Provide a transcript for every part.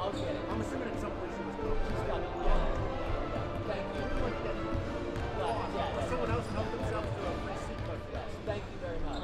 I'll get it. I'm assuming at some point she was cooked. She's got it. Yeah. Thank you. Or someone else helped themselves to a free seat cook. Yes. Thank you very much.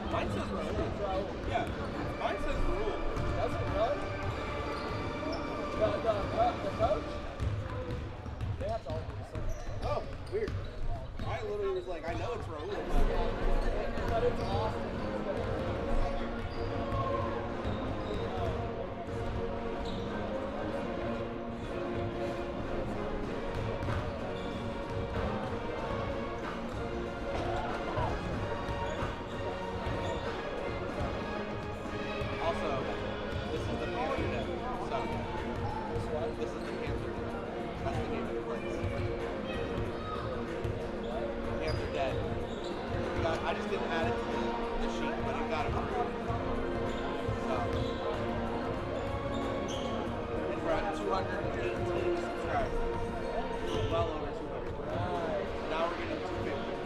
Mine says rule. Yeah, mine says rule. Does it really? The coach? They have to all do the same. Oh, weird. I literally was like, I know it's Raul. But it's awesome. Also, this is the Panther Den. So, this is the Panther Den. That's the name of the place. Panther Den. I just didn't add it to the sheet, but it got approved. So, and we're at 218 subscribers. Well over 200. Now we're getting 250.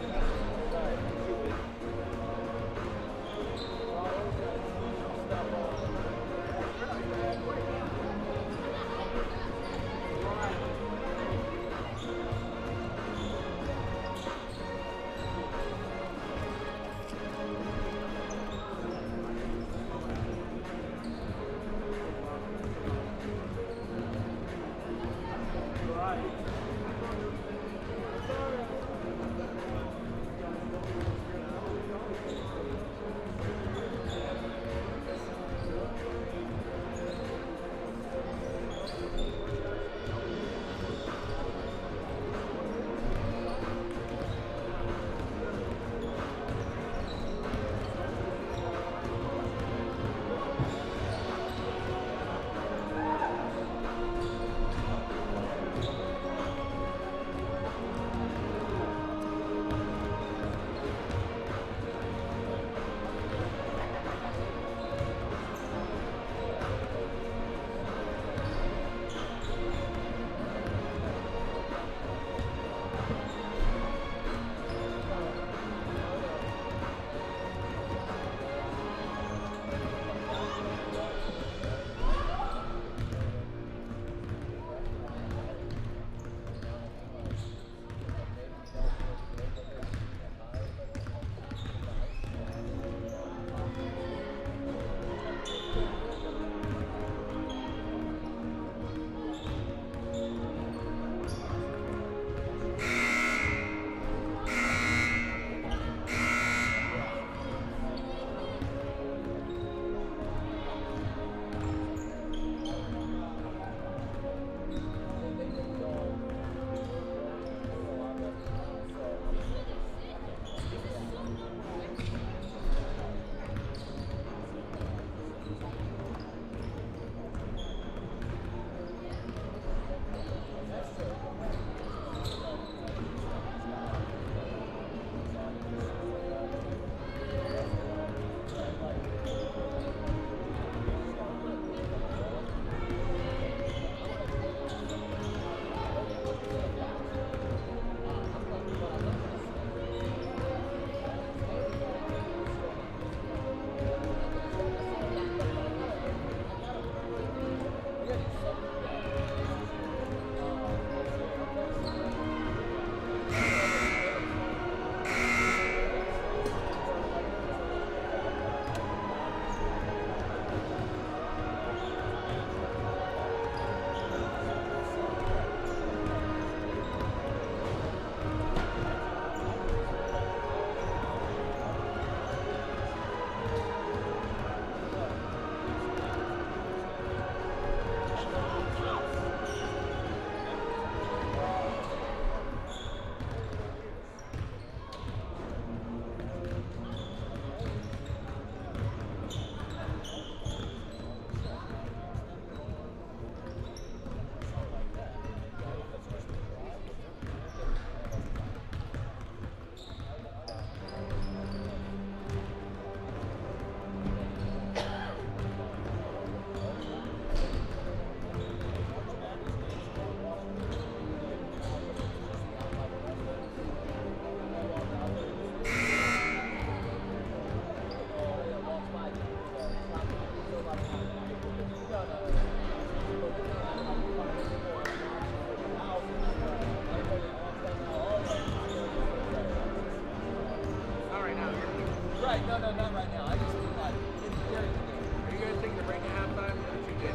Right, no, not right now. I just mean like in the theory today. Are you guys taking a break at halftime? Or you did?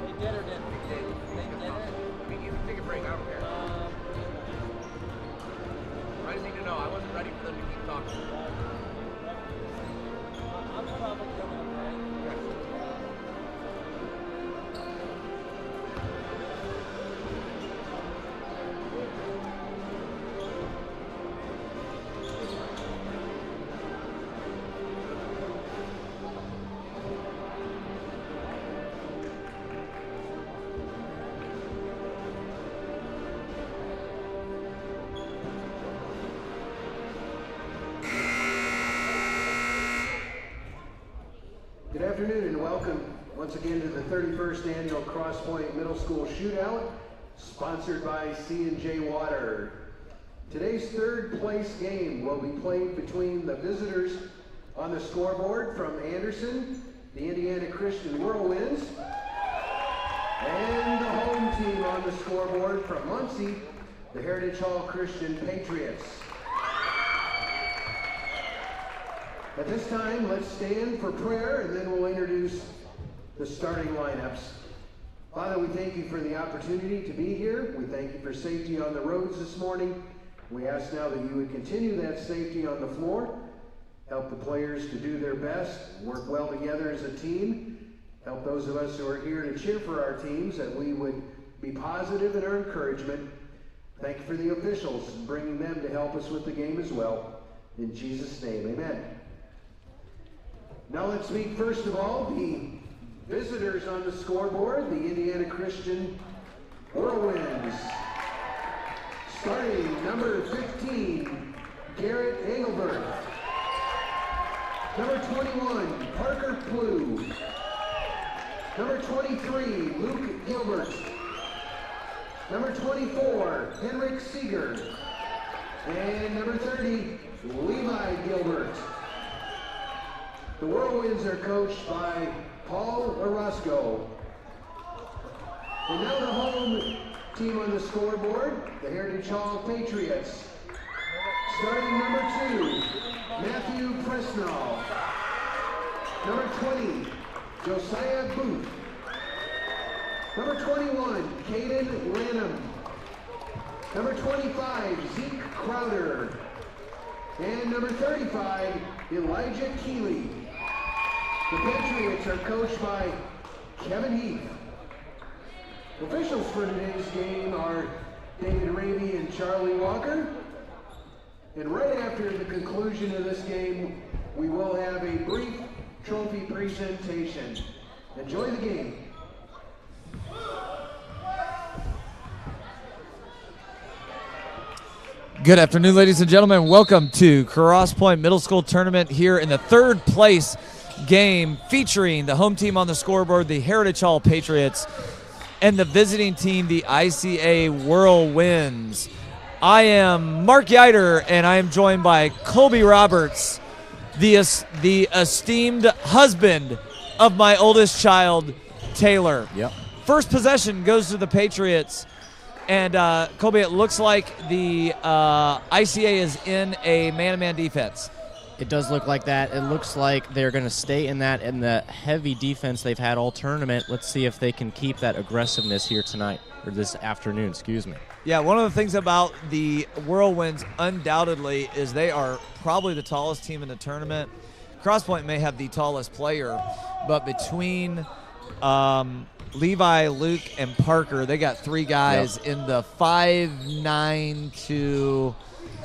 They did or didn't? They did it. We can even take a break. I don't care. I just need to know. I wasn't ready for them to keep talking. I'm probably doing okay. Good afternoon and welcome once again to the 31st Annual Crosspoint Middle School Shootout, sponsored by C&J Water. Today's third place game will be played between the visitors on the scoreboard from Anderson, the Indiana Christian Whirlwinds, and the home team on the scoreboard from Muncie, the Heritage Hall Christian Patriots. At this time, let's stand for prayer, and then we'll introduce the starting lineups. Father, we thank you for the opportunity to be here. We thank you for safety on the roads this morning. We ask now that you would continue that safety on the floor. Help the players to do their best, work well together as a team. Help those of us who are here to cheer for our teams, that we would be positive in our encouragement. Thank you for the officials, bringing them to help us with the game as well. In Jesus' name, amen. Now let's meet first of all the visitors on the scoreboard, the Indiana Christian Whirlwinds. Starting number 15, Garrett Engelbert. Number 21, Parker Plew. Number 23, Luke Gilbert. Number 24, Henrik Seeger. And number 30, Levi Gilbert. The Whirlwinds are coached by Paul Orozco. And now the home team on the scoreboard, the Heritage Hall Patriots. Starting number 2, Matthew Presnall. Number 20, Josiah Booth. Number 21, Caden Lanham. Number 25, Zeke Crowder. And number 35, Elijah Keeley. The Patriots are coached by Kevin Heath. Officials for today's game are David Ramey and Charlie Walker. And right after the conclusion of this game, we will have a brief trophy presentation. Enjoy the game. Good afternoon, ladies and gentlemen. Welcome to Crosspoint Middle School Tournament here in the third place game, featuring the home team on the scoreboard, the Heritage Hall Patriots, and the visiting team, the ICA Whirlwinds. I am Mark Yider, and I am joined by Colby Roberts, the esteemed husband of my oldest child, Taylor. Yep. First possession goes to the Patriots. And, Colby, it looks like the ICA is in a man-to-man defense. It does look like that. It looks like they're going to stay in that and the heavy defense they've had all tournament. Let's see if they can keep that aggressiveness here tonight, or this afternoon, excuse me. Yeah, one of the things about the Whirlwinds undoubtedly is they are probably the tallest team in the tournament. Crosspoint may have the tallest player, but between Levi, Luke, and Parker, they got three guys in the 5'9" to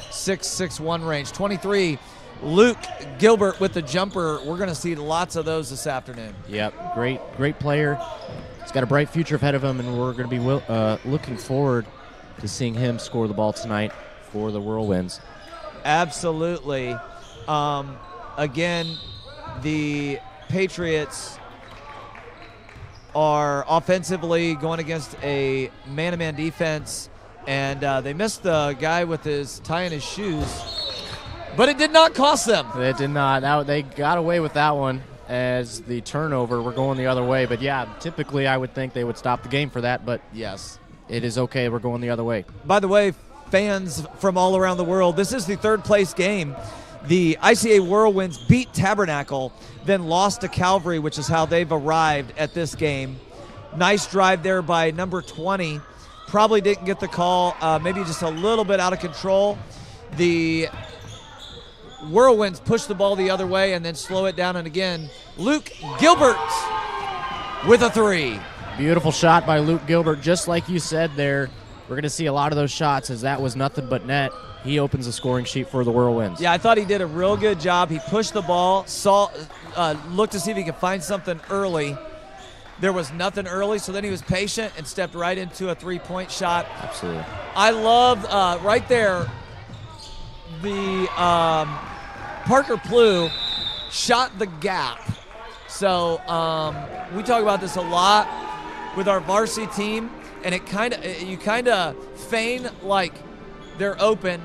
6'1" range. 23, Luke Gilbert with the jumper. We're going to see lots of those this afternoon. Yep, great player. He's got a bright future ahead of him, and we're going to be looking forward to seeing him score the ball tonight for the Whirlwinds. Absolutely. Again, the Patriots are offensively going against a man-to-man defense, and they missed the guy with his tie in his shoes, but it did not cost them. It did not. They got away with that one as the turnover. We're going the other way, but yeah, typically I would think they would stop the game for that, but yes, it is okay. We're going the other way. By the way, fans from all around the world, this is the third place game. The ICA Whirlwinds beat Tabernacle, then lost to Calvary, which is how they've arrived at this game. Nice drive there by number 20. Probably didn't get the call, maybe just a little bit out of control. The Whirlwinds push the ball the other way and then slow it down, and again, Luke Gilbert with a 3. Beautiful shot by Luke Gilbert. Just like you said there, we're going to see a lot of those shots as that was nothing but net. He opens the scoring sheet for the Whirlwinds. Yeah, I thought he did a real good job. He pushed the ball, looked to see if he could find something early. There was nothing early, so then he was patient and stepped right into a 3-point shot. Absolutely. I love right there, the Parker Plew shot the gap. So we talk about this a lot with our varsity team, and you kind of feign like they're open,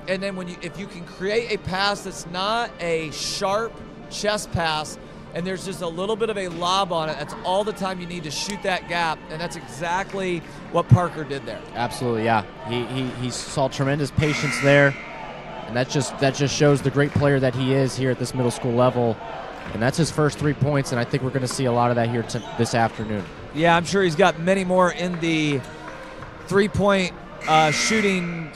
and then if you can create a pass that's not a sharp chest pass, and there's just a little bit of a lob on it, that's all the time you need to shoot that gap, and that's exactly what Parker did there. Absolutely, yeah. He saw tremendous patience there, and that just shows the great player that he is here at this middle school level. And that's his first 3 points, and I think we're going to see a lot of that here this afternoon. Yeah, I'm sure he's got many more in the 3-point shooting.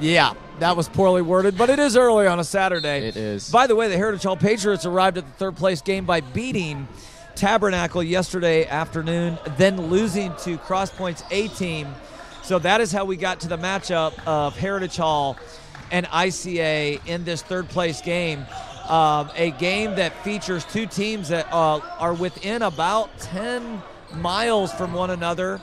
Yeah, that was poorly worded, but it is early on a Saturday. It is. By the way, the Heritage Hall Patriots arrived at the third-place game by beating Tabernacle yesterday afternoon, then losing to Cross Point's A-team. So that is how we got to the matchup of Heritage Hall and ICA in this third-place game. A game that features two teams that are within about 10 miles from one another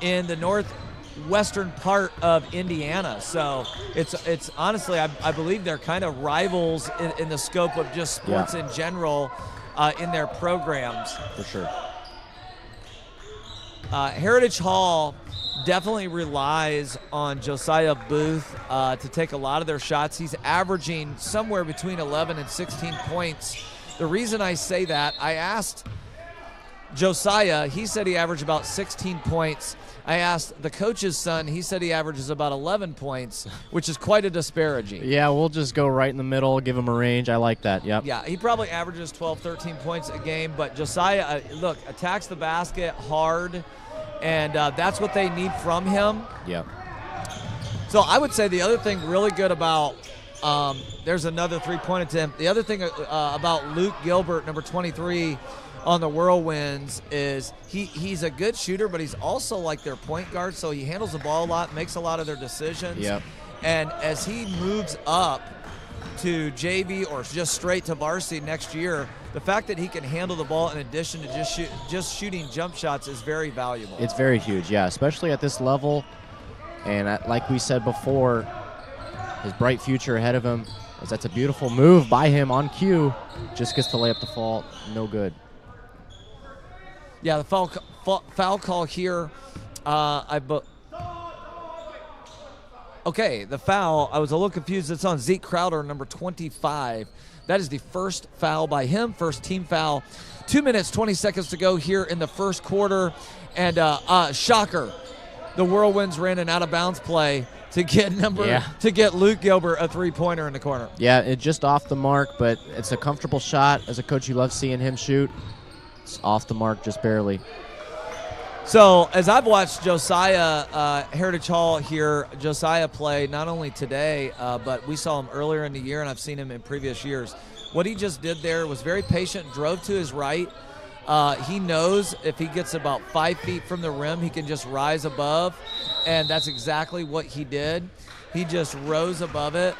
in the northwestern part of Indiana. So it's honestly, I believe they're kind of rivals in the scope of just sports in general in their programs. For sure. Heritage Hall definitely relies on Josiah Booth to take a lot of their shots. He's averaging somewhere between 11 and 16 points. The reason I say that, I asked Josiah, he said he averaged about 16 points. I asked the coach's son, he said he averages about 11 points, which is quite a disparity. Yeah, we'll just go right in the middle, give him a range. I like that, yep. Yeah, he probably averages 12, 13 points a game, but Josiah, look, attacks the basket hard, and that's what they need from him. Yeah. So I would say the other thing really good about there's another three-point attempt. The other thing about Luke Gilbert, number 23 on the Whirlwinds, is he's a good shooter, but he's also like their point guard, so he handles the ball a lot, makes a lot of their decisions. Yep. And as he moves up to JV or just straight to varsity next year, the fact that he can handle the ball in addition to just shooting jump shots is very valuable. It's very huge, yeah, especially at this level. And like we said before, his bright future ahead of him, as that's a beautiful move by him on cue. Just gets to lay up the fault, no good. Yeah, the foul call here. Okay, the foul, I was a little confused. It's on Zeke Crowder, number 25. That is the first foul by him, first team foul. 2 minutes, 20 seconds to go here in the first quarter. And shocker, the Whirlwinds ran an out-of-bounds play to get Luke Gilbert a three-pointer in the corner. Yeah, it just off the mark, but it's a comfortable shot. As a coach, you love seeing him shoot. It's off the mark just barely. So as I've watched Josiah, Heritage Hall here, Josiah play not only today, but we saw him earlier in the year, and I've seen him in previous years. What he just did there was very patient, drove to his right. He knows if he gets about 5 feet from the rim, he can just rise above, and that's exactly what he did. He just rose above it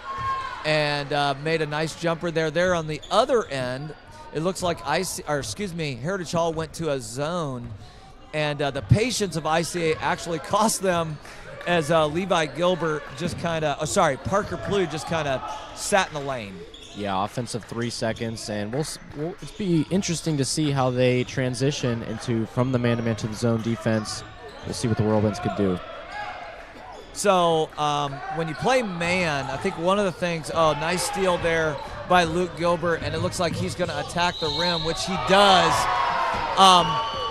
and made a nice jumper there. There on the other end, it looks like Heritage Hall went to a zone, and the patience of ICA actually cost them as Levi Gilbert just Parker Plew just kind of sat in the lane. Yeah, offensive 3 seconds, and it's be interesting to see how they transition from the man-to-man to the zone defense. We'll see what the Whirlwinds could do. So when you play man, I think one of the things, nice steal there by Luke Gilbert, and it looks like he's going to attack the rim, which he does.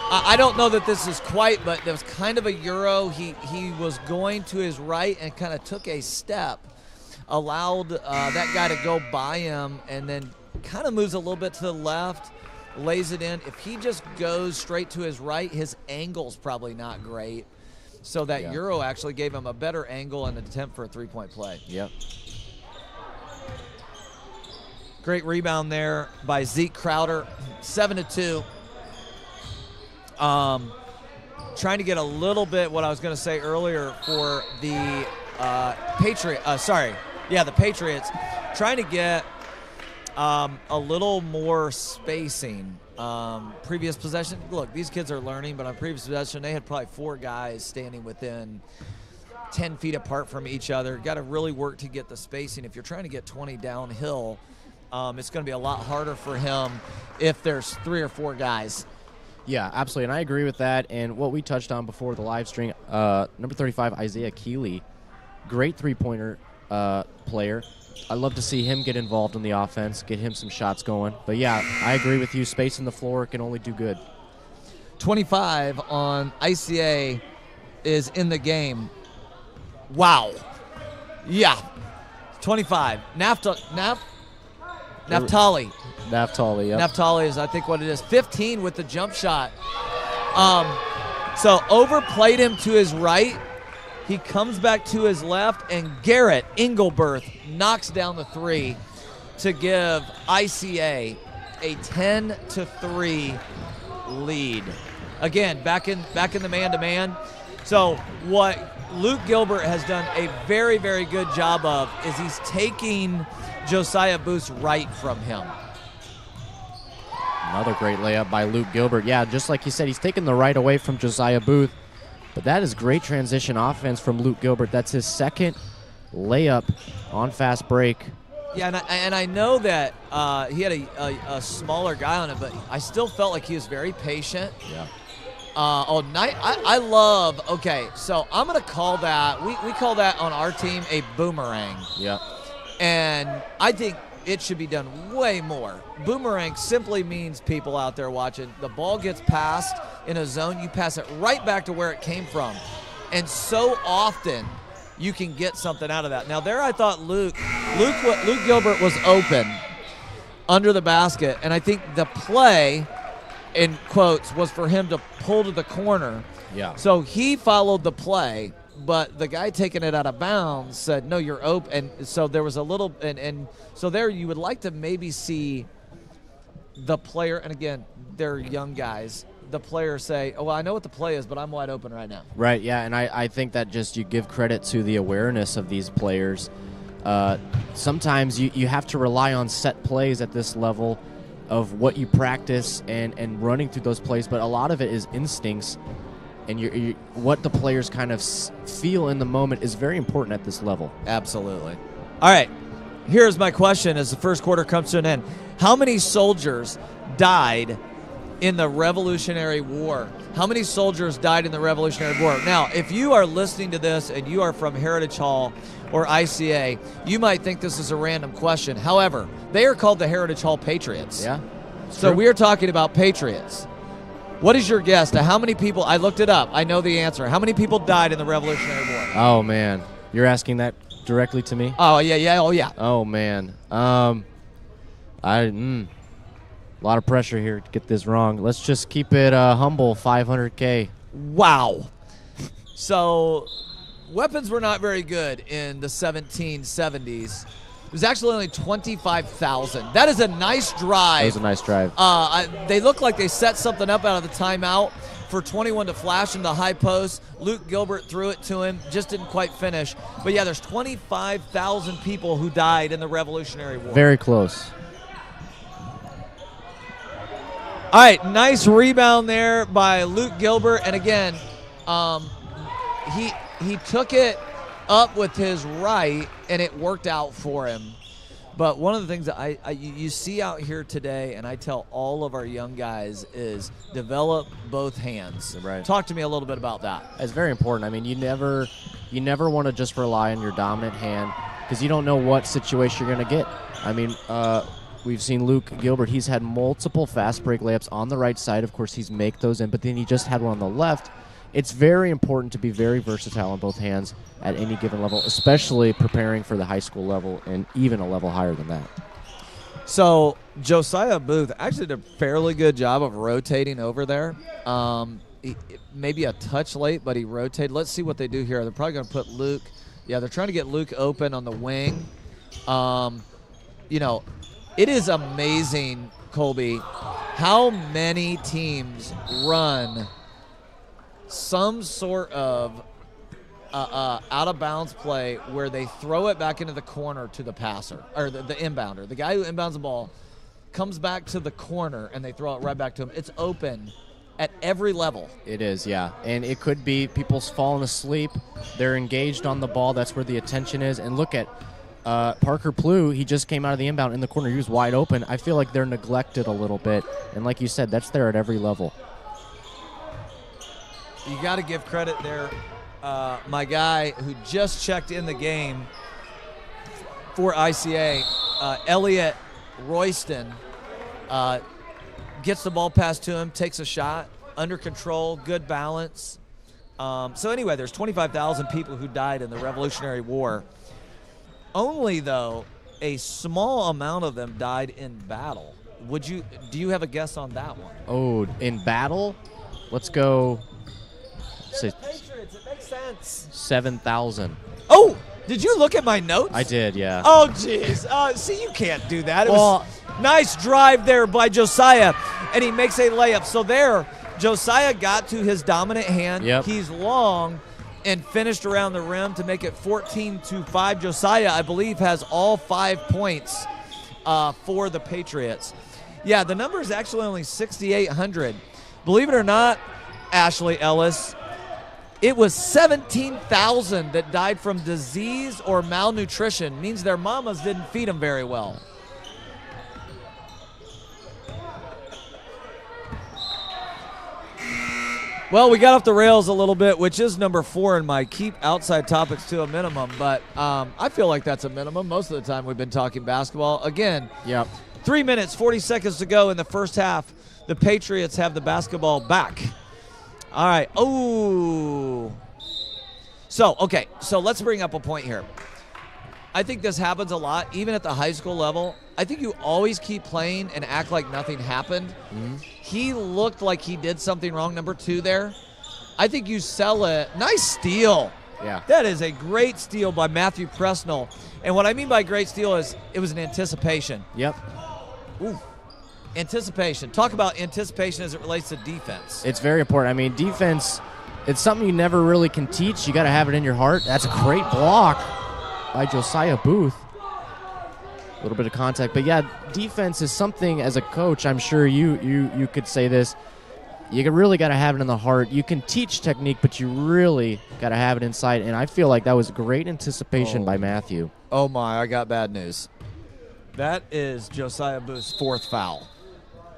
I don't know that this is quite, but there was kind of a Euro. He was going to his right and kind of took a step. allowed that guy to go by him and then kind of moves a little bit to the left, lays it in. If he just goes straight to his right, his angle's probably not great. So that Euro actually gave him a better angle and an attempt for a three-point play. Yep. Great rebound there by Zeke Crowder, 7-2. Trying to get a little bit what I was going to say earlier for the the Patriots. Trying to get a little more spacing. Previous possession, look, these kids are learning, but on previous possession, they had probably 4 guys standing within 10 feet apart from each other. Got to really work to get the spacing. If you're trying to get 20 downhill, it's going to be a lot harder for him if there's 3 or 4 guys. Yeah, absolutely, and I agree with that. And what we touched on before the live stream, number 35, Isaiah Keeley, great three-pointer player. I'd love to see him get involved in the offense, get him some shots going. But, yeah, I agree with you. Space in the floor can only do good. 25 on ICA is in the game. Wow. Yeah. 25. Naftali. Naftali, yep. Naftali is, I think, what it is. 15 with the jump shot. So overplayed him to his right. He comes back to his left, and Garrett Engelberth knocks down the 3 to give ICA a 10-3 lead. Again, back in the man-to-man. So what Luke Gilbert has done a very, very good job of is he's taking Josiah Booth's right from him. Another great layup by Luke Gilbert. Yeah, just like you said, he's taken the right away from Josiah Booth. But that is great transition offense from Luke Gilbert. That's his second layup on fast break. Yeah, and I know that he had a smaller guy on it, but I still felt like he was very patient. Yeah. I love, okay, so I'm going to call that, we call that on our team a boomerang. Yeah. And I think it should be done way more. Boomerang simply means, people out there watching, the ball gets passed in a zone, you pass it right back to where it came from. And so often you can get something out of that. Now there I thought Luke Gilbert was open under the basket, and I think the play, in quotes, was for him to pull to the corner. Yeah. So he followed the play, but the guy taking it out of bounds said, no, you're open. And so there was a little, and so there you would like to maybe see the player, and again, they're young guys, the player say, oh, well, I know what the play is, but I'm wide open right now. Right, yeah, and I think that just you give credit to the awareness of these players. Sometimes you have to rely on set plays at this level of what you practice and running through those plays, but a lot of it is instincts, and what the players kind of feel in the moment is very important at this level. Absolutely. All right, here's my question as the first quarter comes to an end. How many soldiers died in the Revolutionary War? How many soldiers died in the Revolutionary War? Now, if you are listening to this and you are from Heritage Hall or ICA, you might think this is a random question. However, they are called the Heritage Hall Patriots. Yeah. So we are talking about Patriots. What is your guess to how many people, I looked it up, I know the answer. How many people died in the Revolutionary War? Oh, man. You're asking that directly to me? Oh, yeah. Oh, man. A lot of pressure here to get this wrong. Let's just keep it humble, 500K. Wow. So weapons were not very good in the 1770s. It was actually only 25,000. That is a nice drive. That was a nice drive. They look like they set something up out of the timeout for 21 to flash in the high post. Luke Gilbert threw it to him, just didn't quite finish. But, yeah, there's 25,000 people who died in the Revolutionary War. Very close. All right, nice rebound there by Luke Gilbert. And, again, he took it up with his right, and it worked out for him. But one of the things that you see out here today, and I tell all of our young guys, is develop both hands. Right. Talk to me a little bit about that. It's very important. I mean, you never want to just rely on your dominant hand because you don't know what situation you're going to get. I mean, we've seen Luke Gilbert. He's had multiple fast break layups on the right side. Of course, he's make those in, but then he just had one on the left. it's very important to be very versatile on both hands at any given level, especially preparing for the high school level and even a level higher than that. So Josiah Booth actually did a fairly good job of rotating over there. Maybe a touch late, but he rotated. Let's see what they do here. They're probably going to put Luke. Yeah, they're trying to get Luke open on the wing. You know, it is amazing, Colby, how many teams run some sort of out-of-bounds play where they throw it back into the corner to the passer, or the inbounder. The guy who inbounds the ball comes back to the corner, and they throw it right back to him. It's open at every level. It is, yeah. And it could be people's falling asleep. They're engaged on the ball. That's where the attention is. And look at Parker Plew. He just came out of the inbound in the corner. He was wide open. I feel like they're neglected a little bit. And like you said, that's there at every level. You got to give credit there. My guy who just checked in the game for ICA, Elliot Royston, gets the ball passed to him, takes a shot, under control, good balance. So anyway, there's 25,000 people who died in the Revolutionary War. Only, though, a small amount of them died in battle. Do you have a guess on that one? Oh, in battle? Let's go. Say Patriots, it makes sense. 7,000. Oh, did you look at my notes? I did, yeah. Oh, jeez. See, you can't do that. It was nice drive there by Josiah, and he makes a layup. So there, Josiah got to his dominant hand. Yep. He's long and finished around the rim to make it 14-5. Josiah, I believe, has all 5 points for the Patriots. Yeah, the number is actually only 6,800. Believe it or not, Ashley Ellis, it was 17,000 that died from disease or malnutrition. Means their mamas didn't feed them very well. Well, we got off the rails a little bit, which is number 4 in my keep outside topics to a minimum, but I feel like that's a minimum. Most of the time we've been talking basketball. Again, Yep. 3 minutes, 40 seconds to go in the first half. The Patriots have the basketball back. All right. Oh. So let's bring up a point here. I think this happens a lot, even at the high school level. I think you always keep playing and act like nothing happened. Mm-hmm. He looked like he did something wrong, number 2 there. I think you sell it. Nice steal. Yeah. That is a great steal by Matthew Presnell. And what I mean by great steal is it was an anticipation. Yep. Ooh. Anticipation. Talk about anticipation as it relates to defense. It's very important. I mean, defense, it's something you never really can teach. You got to have it in your heart. That's a great block by Josiah Booth. A little bit of contact. But, yeah, defense is something as a coach, I'm sure you could say this. You really got to have it in the heart. You can teach technique, but you really got to have it inside. And I feel like that was great anticipation by Matthew. Oh, my, I got bad news. That is Josiah Booth's 4th foul.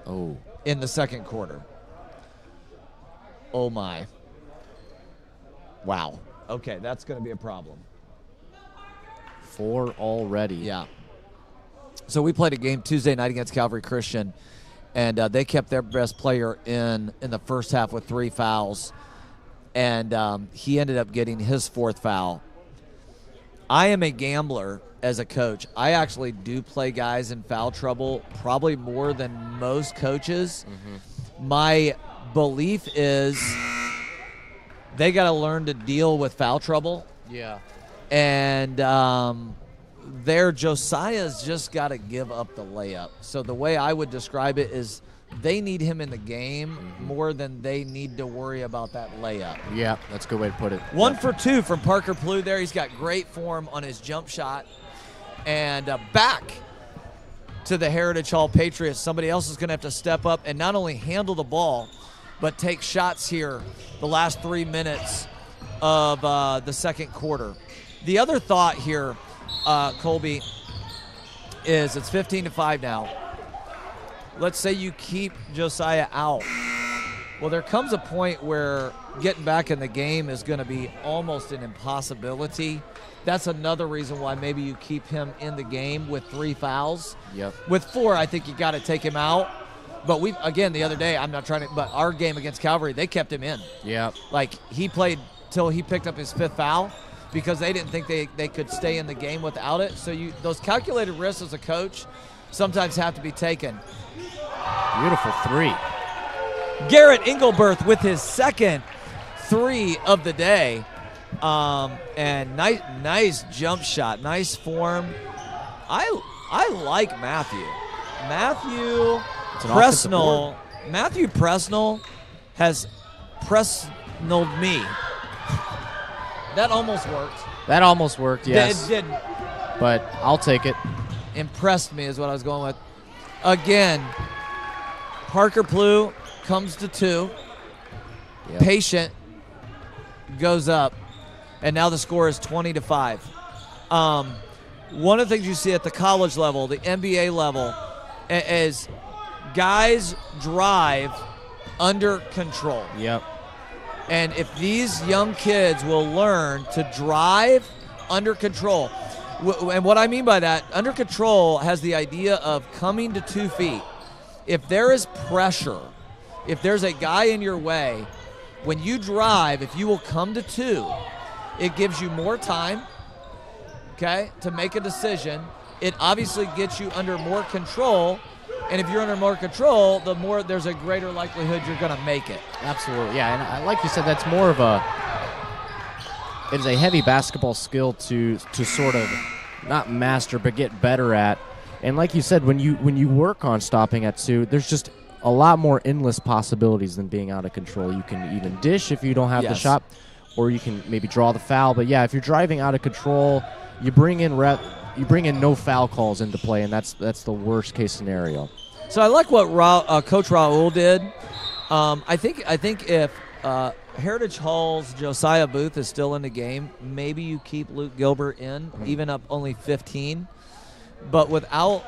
Oh. In the second quarter. Oh, my. Wow. Okay, that's going to be a problem. 4 already. Yeah. So we played a game Tuesday night against Calvary Christian, and they kept their best player in the first half with 3 fouls, and he ended up getting his 4th foul. I am a gambler as a coach. I actually do play guys in foul trouble probably more than most coaches. Mm-hmm. My belief is they got to learn to deal with foul trouble. Yeah. And there, Josiah's just got to give up the layup. So the way I would describe it is they need him in the game more than they need to worry about that layup. Yeah, that's a good way to put it. 1 for 2 from Parker Plew there. He's got great form on his jump shot. And back to the Heritage Hall Patriots. Somebody else is going to have to step up and not only handle the ball, but take shots here the last 3 minutes of the second quarter. The other thought here, Colby, is it's 15-5 now. Let's say you keep Josiah out. Well, there comes a point where getting back in the game is going to be almost an impossibility. That's another reason why maybe you keep him in the game with 3 fouls. Yep. With 4, I think you got to take him out. But the other day, I'm not trying to, but our game against Calvary, they kept him in. Yeah. Like, he played till he picked up his 5th foul because they didn't think they could stay in the game without it. So those calculated risks as a coach sometimes have to be taken. Beautiful 3. Garrett Engelberth with his 2nd 3 of the day. And nice jump shot, nice form. I like Matthew. Matthew Presnell has Presnelled me. That almost worked. Yes. It didn't. But I'll take it. Impressed me is what I was going with. Again, Parker Plew comes to 2. Yep. Patient goes up, and now the score is 20-5. One of the things you see at the college level, the NBA level, is guys drive under control. Yep. And if these young kids will learn to drive under control, and what I mean by that, under control has the idea of coming to 2 feet. If there is pressure, if there's a guy in your way, when you drive, if you will come to 2, it gives you more time, okay, to make a decision. It obviously gets you under more control, and if you're under more control, the more there's a greater likelihood you're going to make it. Absolutely, yeah. And like you said, that's more of it is a heavy basketball skill to sort of not master but get better at. And like you said, when you work on stopping at 2, there's just a lot more endless possibilities than being out of control. You can even dish if you don't have the shot, or you can maybe draw the foul. But yeah, if you're driving out of control, you bring in no foul calls into play, and that's the worst case scenario. So I like what Coach Raul did. I think if Heritage Hall's Josiah Booth is still in the game, maybe you keep Luke Gilbert in, even up only 15. But without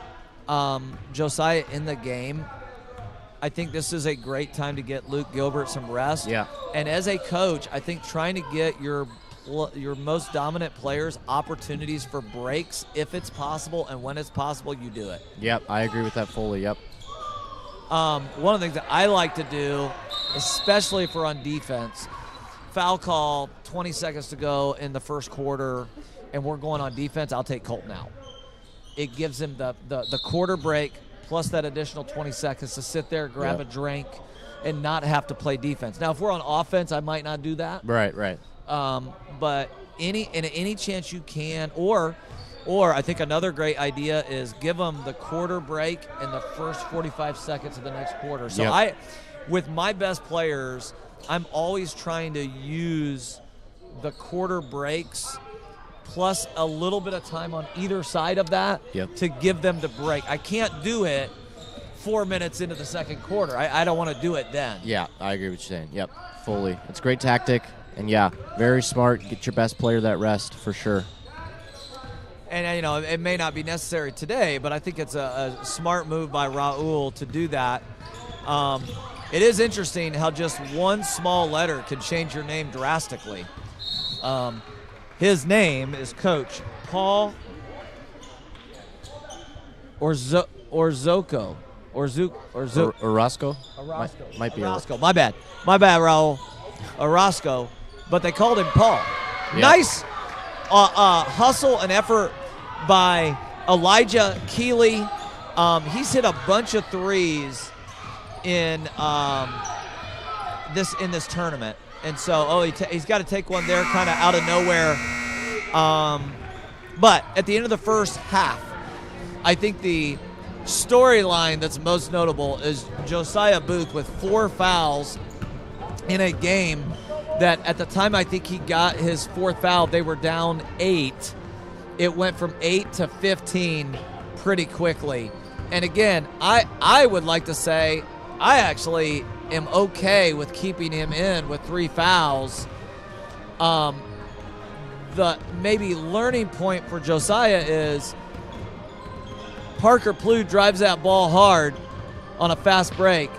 Josiah in the game, I think this is a great time to get Luke Gilbert some rest. Yeah. And as a coach, I think trying to get your most dominant players opportunities for breaks, if it's possible and when it's possible, you do it. Yep, I agree with that fully. Yep. One of the things that I like to do, especially if we're on defense, foul call, 20 seconds to go in the first quarter, and we're going on defense, I'll take Colton out. It gives him the quarter break plus that additional 20 seconds to sit there, grab a drink, and not have to play defense. Now, if we're on offense, I might not do that. Right. But any chance you can, or I think another great idea is give them the quarter break in the first 45 seconds of the next quarter. So with my best players, I'm always trying to use the quarter breaks plus a little bit of time on either side of that to give them the break. I can't do it 4 minutes into the second quarter. I don't want to do it then. Yeah, I agree with you saying. Yep, fully. It's a great tactic, and very smart. Get your best player that rest for sure. And, it may not be necessary today, but I think it's a smart move by Raul to do that. It is interesting how just one small letter can change your name drastically. His name is Coach Paul Orozco. Orozco? Might be Orozco. My bad, Raul. Orozco. But they called him Paul. Yep. Nice hustle and effort by Elijah Keeley. He's hit a bunch of threes in this tournament. And so, he's got to take one there kind of out of nowhere. But at the end of the first half, I think the storyline that's most notable is Josiah Booth with 4 fouls in a game that at the time I think he got his 4th foul, they were down 8. It went from 8 to 15 pretty quickly. And again, I would like to say I actually am okay with keeping him in with 3 fouls. The maybe learning point for Josiah is Parker Plew drives that ball hard on a fast break.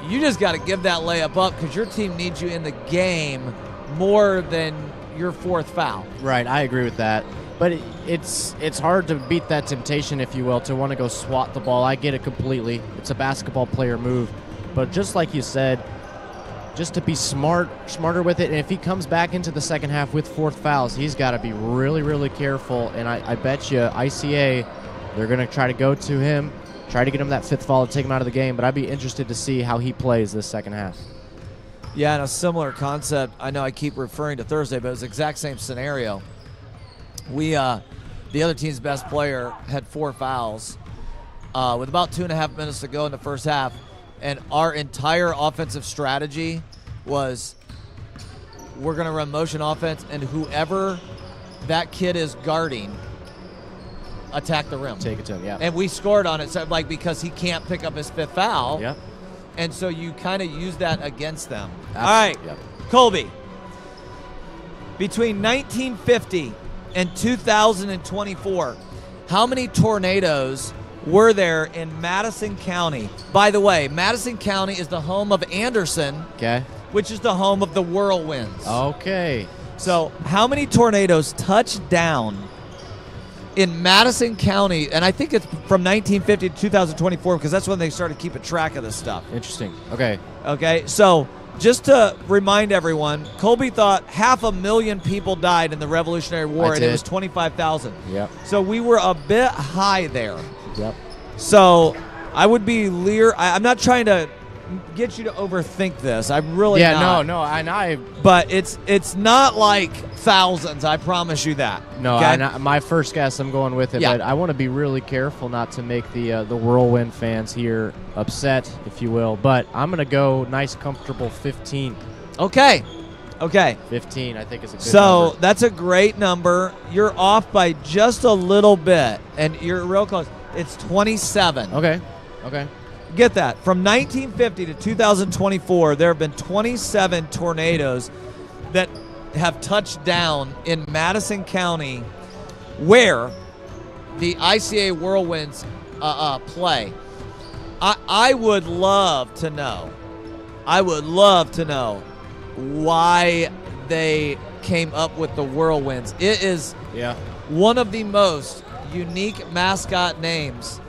You just got to give that layup up because your team needs you in the game more than your 4th foul. Right, I agree with that. But it's hard to beat that temptation, if you will, to want to go swat the ball. I get it completely. It's a basketball player move. But just like you said, just to be smarter with it. And if he comes back into the second half with 4th fouls, he's got to be really, really careful. And I bet you ICA, they're going to try to go to him, try to get him that 5th foul to take him out of the game. But I'd be interested to see how he plays this second half. Yeah, and a similar concept. I know I keep referring to Thursday, but it was the exact same scenario. The other team's best player had 4 fouls with about 2.5 minutes to go in the first half, and our entire offensive strategy was we're going to run motion offense, and whoever that kid is guarding, attack the rim. Take it to him, yeah. And we scored on it, so because he can't pick up his 5th foul. Yep. And so you kind of use that against them. Absolutely. All right, Yep. Colby. Between 1950 and 2024, how many tornadoes were there in Madison County? By the way, Madison County is the home of Anderson, Okay. which is the home of the Whirlwinds. Okay. So how many tornadoes touched down in Madison County? And I think it's from 1950 to 2024 because that's when they started keeping track of this stuff. Interesting. Okay. Okay, so just to remind everyone, Colby thought 500,000 people died in the Revolutionary War, I and it did. was 25,000. Yep. So we were a bit high there. Yep. So I would be I'm not trying to get you to overthink this. I'm really not. No. And I But it's not like thousands. I promise you that. No, okay? my first guess, I'm going with it, Yeah. but I want to be really careful not to make the Whirlwind fans here upset, if you will. But I'm going to go nice, comfortable 15. Okay. 15, I think, is a good So number. that's a great number. You're off by just a little bit, and you're real close. It's 27. Okay. Get that. From 1950 to 2024, there have been 27 tornadoes that have touched down in Madison County where the ICA Whirlwinds play. I would love to know why they came up with the Whirlwinds. It is one of the most unique mascot names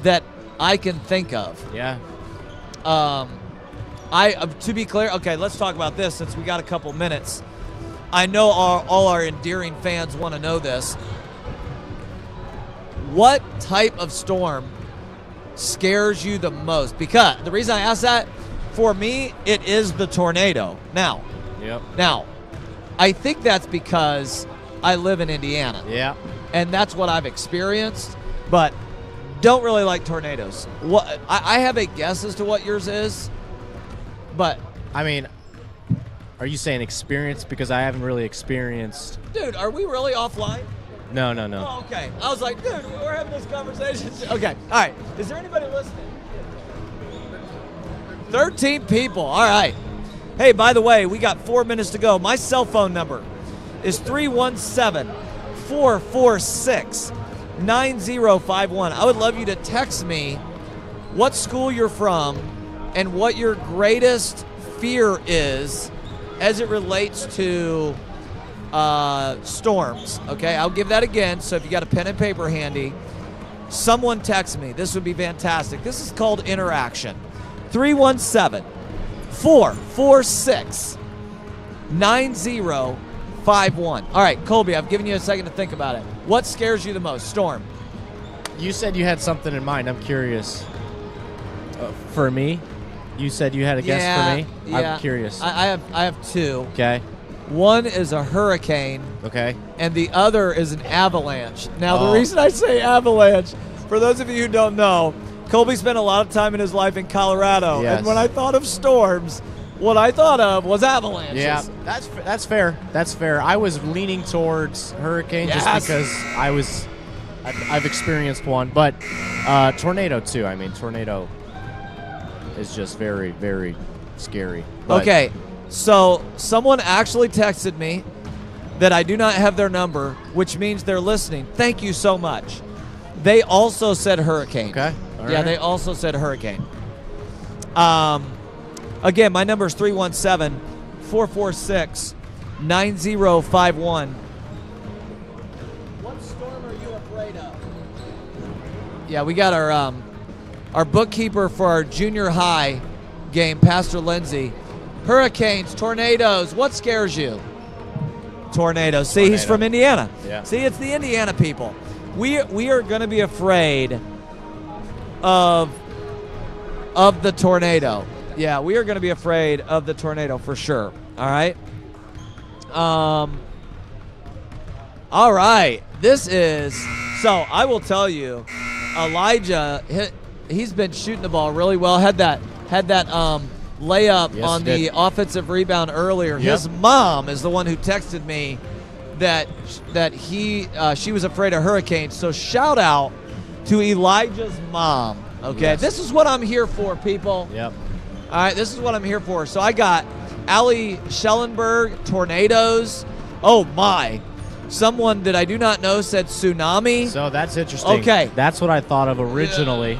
that I can think of. Yeah. To be clear, okay, let's talk about this since we got a couple minutes. I know all our endearing fans want to know this. What type of storm scares you the most? Because the reason I ask that, for me, it is the tornado. Now, I think that's because I live in Indiana. Yeah. And that's what I've experienced, but don't really like tornadoes. I have a guess as to what yours is, but I mean, are you saying experience? Because I haven't really experienced. dude, are we really offline? No. Oh, okay. I was like, dude, we're having this conversation. Okay. All right. Is there anybody listening? 13 people. All right. Hey, by the way, we got 4 minutes to go. My cell phone number is 317-446-9051. I would love you to text me what school you're from and what your greatest fear is as it relates to storms. Okay, I'll give that again. So if you got a pen and paper handy, someone text me. This would be fantastic. This is called interaction. 317-446-9051. All right, Colby, I've given you a second to think about it. What scares you the most? Storm. You said you had something in mind. I'm curious. For me, you said you had a guess for me. Yeah. I'm curious. I have two. Okay. One is a hurricane, Okay. and the other is an avalanche. Now, Oh. the reason I say avalanche, for those of you who don't know, Colby spent a lot of time in his life in Colorado, Yes. and when I thought of storms, what I thought of was avalanches. Yeah, that's fair. That's fair. I was leaning towards hurricane Yes. just because I've experienced one, but tornado too. I mean, tornado is just very, very scary. But Okay, so someone actually texted me that I do not have their number, which means they're listening. Thank you so much. They also said hurricane. Okay. All Yeah, right. they also said hurricane. Again, my number is 317-446-9051. Yeah, we got our bookkeeper for our junior high game, Pastor Lindsay. Hurricanes, tornadoes, what scares you? Tornadoes. See, he's from Indiana. Yeah. See, it's the Indiana people. We are going to be afraid of the tornado. Yeah, we are going to be afraid of the tornado for sure. All right. All right. This is, so I will tell you, Elijah, he's been shooting the ball really well. Had that layup on the offensive rebound earlier. Yep. His mom is the one who texted me that she was afraid of hurricanes. So shout out to Elijah's mom. Okay, Yes. This is what I'm here for, people. Yep. All right, this is what I'm here for. So I got Allie Schellenberg, tornadoes. Oh my. Someone that I do not know said tsunami. So that's interesting. Okay. That's what I thought of originally,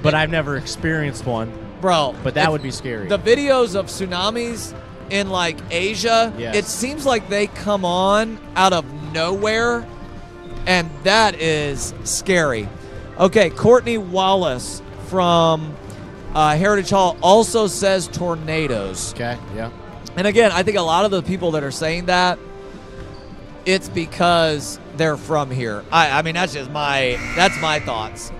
but I've never experienced one. Bro. But that would be scary. The videos of tsunamis in like Asia, Yes. it seems like they come on out of nowhere, and that is scary. Okay, Courtney Wallace from Heritage Hall also says tornadoes. Okay, yeah. And again, I think a lot of the people that are saying that, it's because they're from here. I mean, that's my thoughts.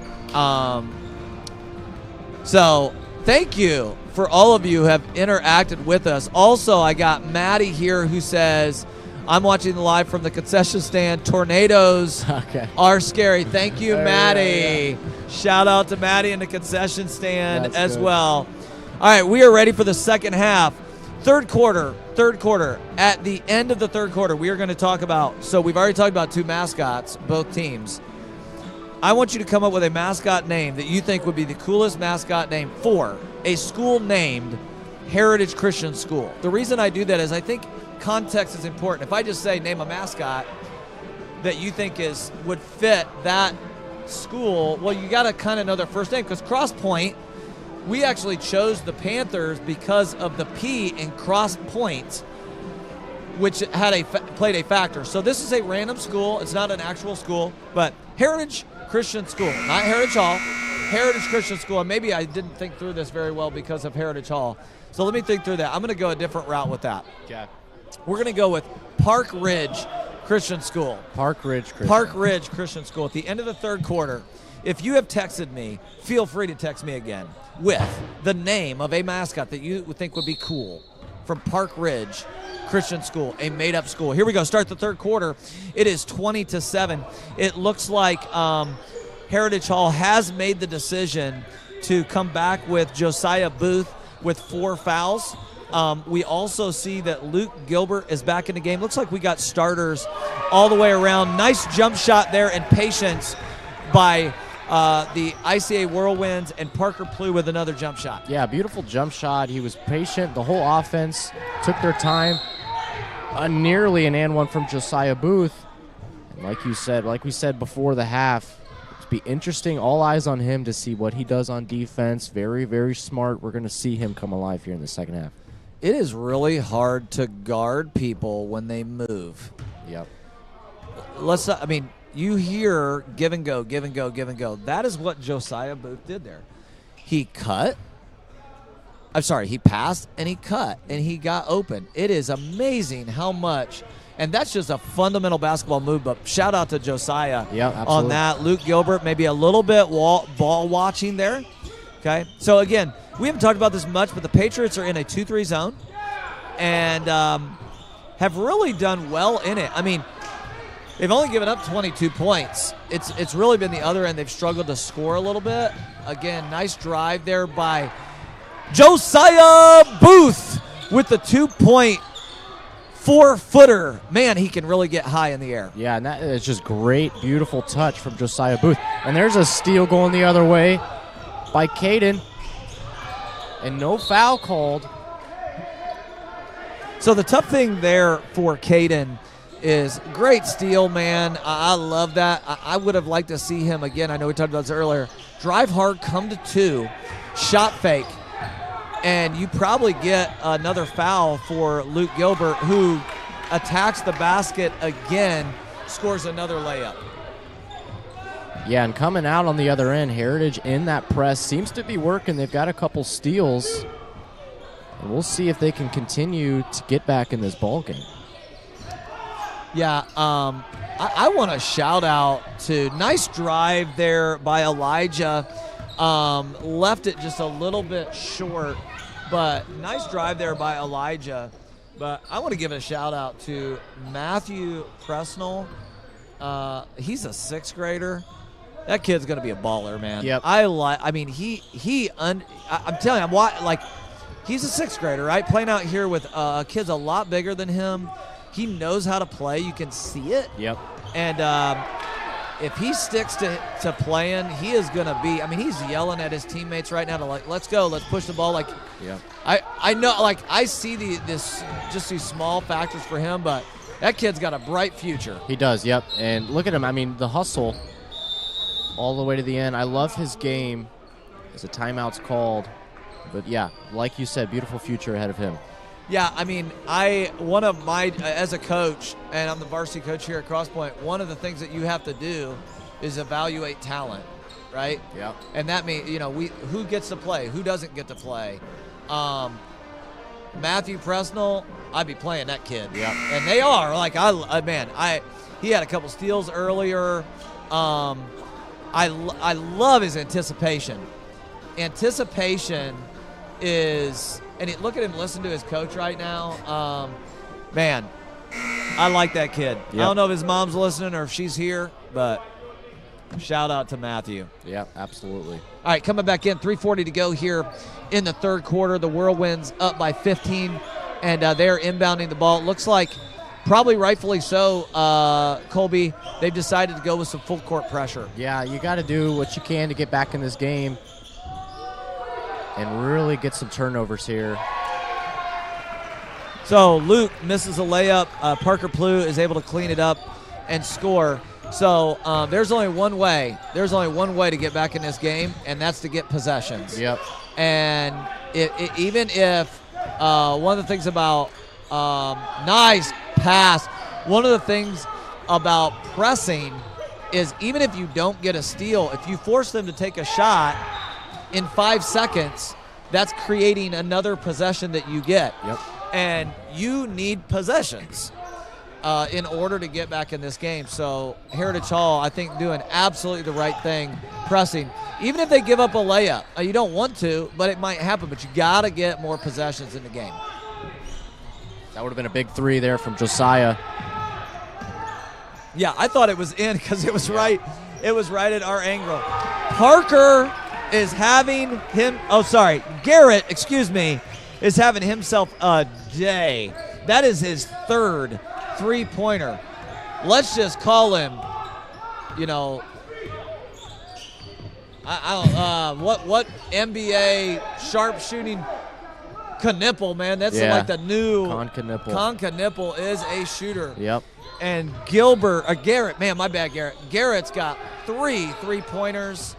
So thank you for all of you who have interacted with us. Also, I got Maddie here who says, I'm watching the live from the concession stand. Tornadoes are scary. Thank you, Maddie. Yeah. Shout out to Maddie in the concession stand as well. All right, we are ready for the second half. Third quarter. At the end of the third quarter, we are going to talk about, so we've already talked about two mascots, both teams. I want you to come up with a mascot name that you think would be the coolest mascot name for a school named Heritage Christian School. The reason I do that is I think context is important. If I just say name a mascot that you think would fit that school, well, you got to kind of know their first name, because Cross Point, we actually chose the Panthers because of the P in Cross Point, which had played a factor. So this is a random school. It's not an actual school, but Heritage Christian School, not Heritage Hall. Heritage Christian School. And maybe I didn't think through this very well because of Heritage Hall. So let me think through that. I'm going to go a different route with that. Okay. We're going to go with Park Ridge Christian School. Park Ridge Christian School. At the end of the third quarter, if you have texted me, feel free to text me again with the name of a mascot that you would think would be cool from Park Ridge Christian School, a made-up school. Here we go. Start the third quarter. It is 20-7. It looks like Heritage Hall has made the decision to come back with Josiah Booth with 4 fouls. We also see that Luke Gilbert is back in the game. Looks like we got starters all the way around. Nice jump shot there and patience by the ICA Whirlwinds, and Parker Plew with another jump shot. Yeah, beautiful jump shot. He was patient. The whole offense took their time. Nearly an and one from Josiah Booth. And like we said before the half, it'll be interesting. All eyes on him to see what he does on defense. Very, very smart. We're going to see him come alive here in the second half. It is really hard to guard people when they move. Yep. You hear give and go, give and go, give and go. That is what Josiah Booth did there. He passed, and he cut, and he got open. It is amazing how much, and that's just a fundamental basketball move, but shout out to Josiah on that. Luke Gilbert, maybe a little bit ball watching there. Okay, so again, we haven't talked about this much, but the Patriots are in a 2-3 zone and have really done well in it. I mean, they've only given up 22 points. It's really been the other end. They've struggled to score a little bit. Again, nice drive there by Josiah Booth with the 2-point 4-footer. Man, he can really get high in the air. Yeah, and that is just great, beautiful touch from Josiah Booth. And there's a steal going the other way by Caden. And no foul called. So the tough thing there for Caden is great steal, man. I love that. I would have liked to see him again. I know we talked about this earlier. Drive hard, come to 2, shot fake, and you probably get another foul for Luke Gilbert, who attacks the basket again, scores another layup. Yeah, and coming out on the other end, Heritage in that press seems to be working. They've got a couple steals. And we'll see if they can continue to get back in this ball game. Yeah, I want to shout out to nice drive there by Elijah. Left it just a little bit short, but nice drive there by Elijah. But I want to give a shout out to Matthew Presnell. He's a 6th grader. That kid's gonna be a baller, man. Yep. I'm telling you, he's a 6th grader, right? Playing out here with kids a lot bigger than him. He knows how to play. You can see it. Yep. And if he sticks to playing, he is gonna be. I mean, he's yelling at his teammates right now to let's go, let's push the ball. Yeah. I know, I see these small factors for him, but that kid's got a bright future. He does, yep. And look at him. I mean, the hustle all the way to the end. I love his game as a timeout's called. But, yeah, like you said, beautiful future ahead of him. Yeah, I mean, as a coach, and I'm the varsity coach here at Crosspoint, one of the things that you have to do is evaluate talent, right? Yeah. And that means, who gets to play, who doesn't get to play. Matthew Presnell, I'd be playing that kid. Yeah. And they are. He had a couple steals earlier. I love his anticipation. Anticipation is, look at him listen to his coach right now. Man, I like that kid. Yep. I don't know if his mom's listening or if she's here, but shout out to Matthew. Yeah, absolutely. All right, coming back in, 3:40 to go here in the third quarter. The Whirlwinds up by 15, and they're inbounding the ball. It looks like, probably rightfully so, Colby, they've decided to go with some full court pressure. Yeah, you got to do what you can to get back in this game and really get some turnovers here. So Luke misses a layup. Parker Plew is able to clean it up and score. So there's only one way. There's only one way to get back in this game, and that's to get possessions. Yep. And even if one of the things about nice pass, one of the things about pressing is even if you don't get a steal, if you force them to take a shot in 5 seconds, that's creating another possession that you get. Yep. And you need possessions in order to get back in this game. So Heritage Hall, I think, doing absolutely the right thing, pressing. Even if they give up a layup, you don't want to, but it might happen. But you got to get more possessions in the game. That would have been a big three there from Josiah. Yeah, I thought it was in because it was right. It was right at our angle. Parker is having him. Oh, sorry, Garrett. Excuse me, is having himself a day. That is his third three-pointer. Let's just call him. I don't. What NBA sharpshooting? Knipple, man. That's like the new Con Knipple is a shooter. Yep. And Garrett, man, my bad, Garrett. Garrett's got 3 3-pointers.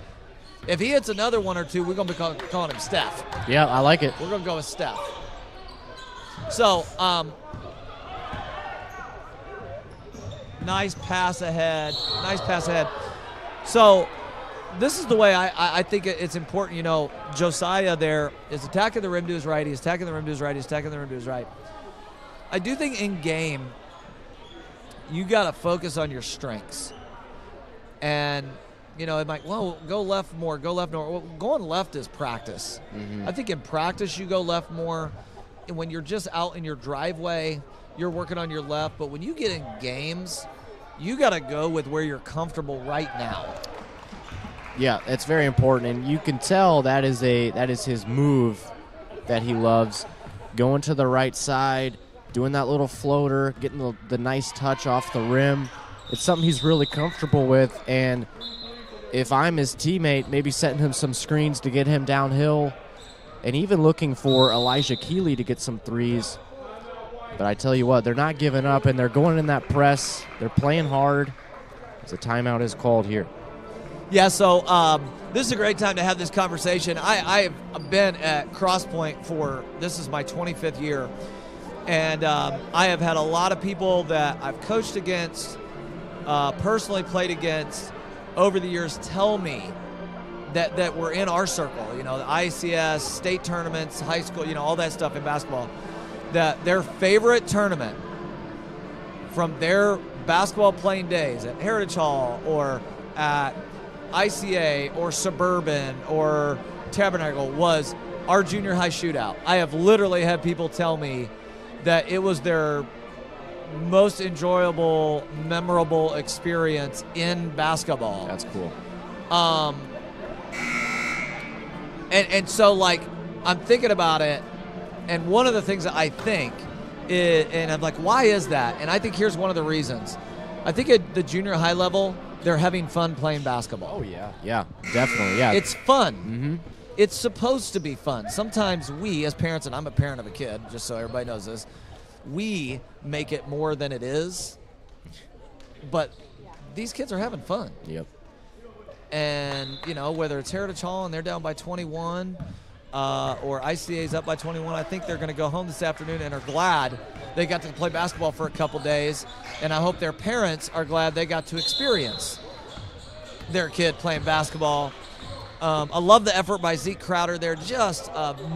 If he hits another one or two, we're going to be calling him Steph. Yeah, I like it. We're going to go with Steph. So, nice pass ahead. Nice pass ahead. So, this is the way I think it's important. Josiah there is attacking the rim to his right. He's attacking the rim to his right. He's attacking the rim to his right. I do think in game, you got to focus on your strengths. And, it might, go left more, go left more. Well, going left is practice. Mm-hmm. I think in practice you go left more. And when you're just out in your driveway, you're working on your left. But when you get in games, you got to go with where you're comfortable right now. Yeah, it's very important, and you can tell that is his move that he loves. Going to the right side, doing that little floater, getting the nice touch off the rim. It's something he's really comfortable with, and if I'm his teammate, maybe setting him some screens to get him downhill, and even looking for Elijah Keeley to get some threes. But I tell you what, they're not giving up, and they're going in that press. They're playing hard as a timeout is called here. Yeah, so this is a great time to have this conversation. I have been at Crosspoint this is my 25th year, and I have had a lot of people that I've coached against, personally played against, over the years tell me that were in our circle, the ICS, state tournaments, high school, all that stuff in basketball, that their favorite tournament from their basketball playing days at Heritage Hall or at ICA or Suburban or Tabernacle was our junior high shootout. I have literally had people tell me that it was their most enjoyable, memorable experience in basketball. That's cool. And so, like, I'm thinking about it, and one of the things that I think is, and I'm like, why is that? And I think here's one of the reasons. I think at the junior high level, they're having fun playing basketball. Oh, yeah. Yeah, definitely, yeah. It's fun. Mm-hmm. It's supposed to be fun. Sometimes we, as parents, and I'm a parent of a kid, just so everybody knows this, we make it more than it is. But these kids are having fun. Yep. And, whether it's Heritage Hall and they're down by 21 or ICA's up by 21, I think they're going to go home this afternoon and are glad they got to play basketball for a couple days. And I hope their parents are glad they got to experience their kid playing basketball. I love the effort by Zeke Crowder there. Just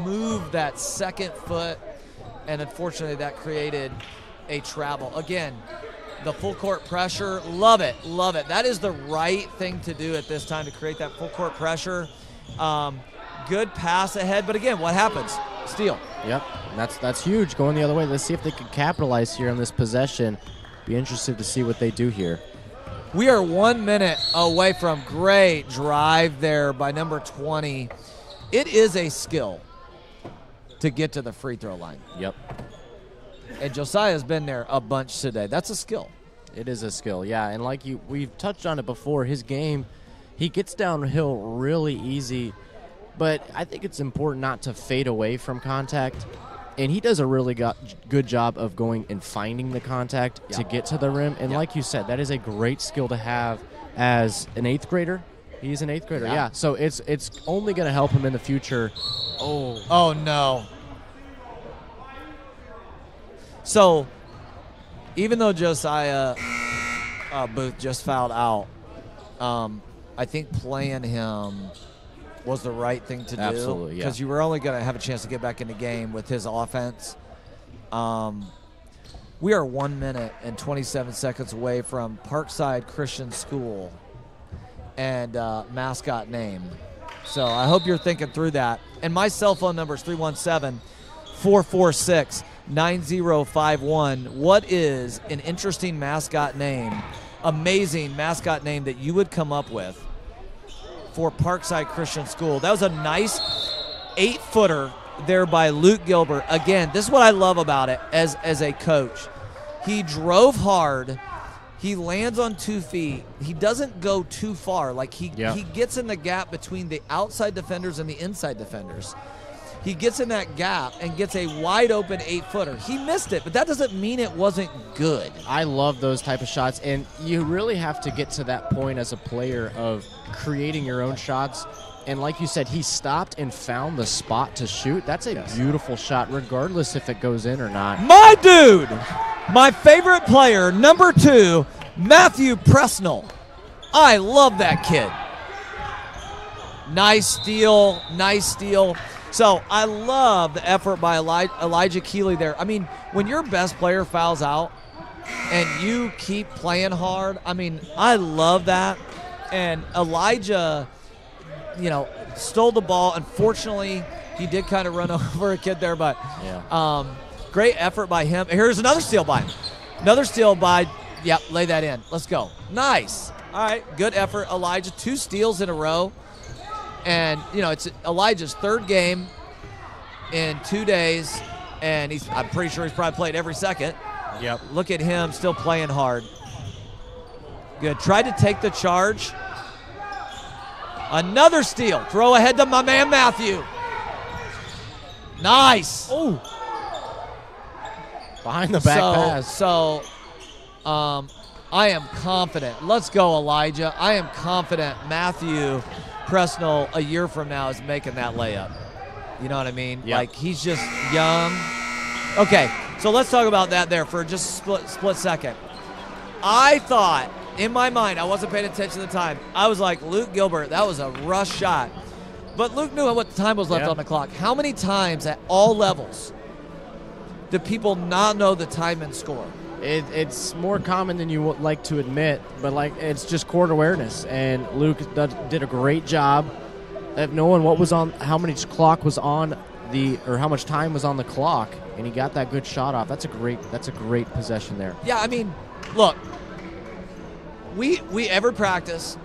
moved that second foot, and unfortunately that created a travel. Again, the full court pressure, love it, love it. That is the right thing to do at this time, to create that full court pressure. Good pass ahead, but again, what happens? Steal. Yep, that's huge, going the other way. Let's see if they can capitalize here on this possession. Be interested to see what they do here. We are 1 minute away from great drive there by number 20. It is a skill to get to the free throw line. Yep. And Josiah's been there a bunch today. That's a skill. It is a skill, yeah. And like we've touched on it before, his game, he gets downhill really easy. But I think it's important not to fade away from contact. And he does a really good job of going and finding the contact to get to the rim. And like you said, that is a great skill to have as an 8th grader. He's an 8th grader, yeah. So it's only going to help him in the future. Oh, no. So, even though Josiah Booth just fouled out, I think playing him was the right thing to do. Absolutely, yeah. Because you were only going to have a chance to get back in the game with his offense. We are 1 minute and 27 seconds away from Parkside Christian School and mascot name. So I hope you're thinking through that. And my cell phone number is 317-446-9051. What is an interesting mascot name, amazing mascot name that you would come up with for Parkside Christian School? That was a nice 8-footer there by Luke Gilbert. Again, this is what I love about it as a coach. He drove hard. He lands on 2 feet. He doesn't go too far. Like he gets in the gap between the outside defenders and the inside defenders. He gets in that gap and gets a wide open 8-footer. He missed it, but that doesn't mean it wasn't good. I love those type of shots, and you really have to get to that point as a player of creating your own shots. And like you said, he stopped and found the spot to shoot. That's a beautiful shot, regardless if it goes in or not. My dude, my favorite player, number 2, Matthew Presnell. I love that kid. Nice steal, nice steal. So I love the effort by Elijah Keeley there. I mean, when your best player fouls out and you keep playing hard, I mean, I love that. And Elijah, stole the ball. Unfortunately, he did kind of run over a kid there, but great effort by him. Here's another steal by him. Another steal by, lay that in. Let's go. Nice. All right, good effort, Elijah. 2 steals in a row. And, it's Elijah's 3rd game in 2 days, and I'm pretty sure he's probably played every second. Yep. Look at him still playing hard. Good. Tried to take the charge. Another steal. Throw ahead to my man Matthew. Nice. Oh. Behind the back pass. So, I am confident. Let's go, Elijah. I am confident Matthew Presnell a year from now is making that layup. You know what I mean? Yep. Like, he's just young. Okay, so let's talk about that there for just a split second. I thought in my mind, I wasn't paying attention at the time. I was like, Luke Gilbert, that was a rush shot. But Luke knew what time was left on the clock. How many times at all levels do people not know the time and score? It's more common than you would like to admit, but it's just court awareness. And Luke did a great job of knowing what was on, how much clock was on or how much time was on the clock, and he got that good shot off. That's a great possession there. Yeah, I mean, look, we every practice,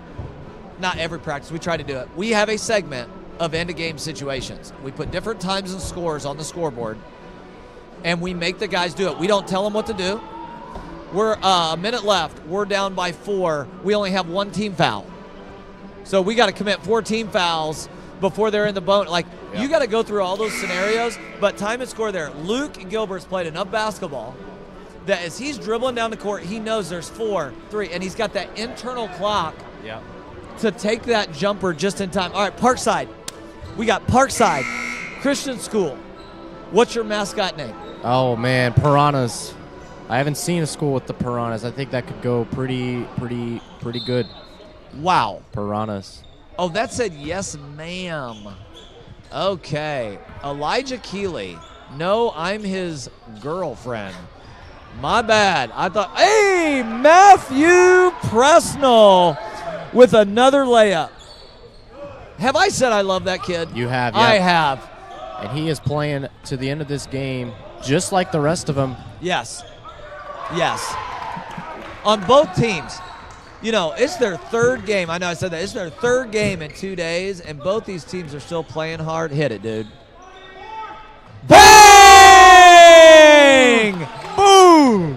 not every practice, we try to do it. We have a segment of end-of-game situations. We put different times and scores on the scoreboard, and we make the guys do it. We don't tell them what to do. We're a minute left. We're down by 4. We only have 1 team foul. So we got to commit 4 team fouls before they're in the boat. You got to go through all those scenarios, but time and score there. Luke Gilbert's played enough basketball that as he's dribbling down the court, he knows there's 4, 3, and he's got that internal clock to take that jumper just in time. All right, Parkside. We got Parkside Christian School. What's your mascot name? Oh, man, Piranhas. I haven't seen a school with the Piranhas. I think that could go pretty good. Wow. Piranhas. Oh, that said yes, ma'am. Okay. Elijah Keeley. No, I'm his girlfriend. My bad. I thought, hey, Matthew Presnell with another layup. Have I said I love that kid? You have, yeah. I have. And he is playing to the end of this game just like the rest of them. Yes. Yes. On both teams. You know, it's their 3rd game. I know I said that. It's their 3rd game in 2 days, and both these teams are still playing hard. Hit it, dude. Bang! Boom!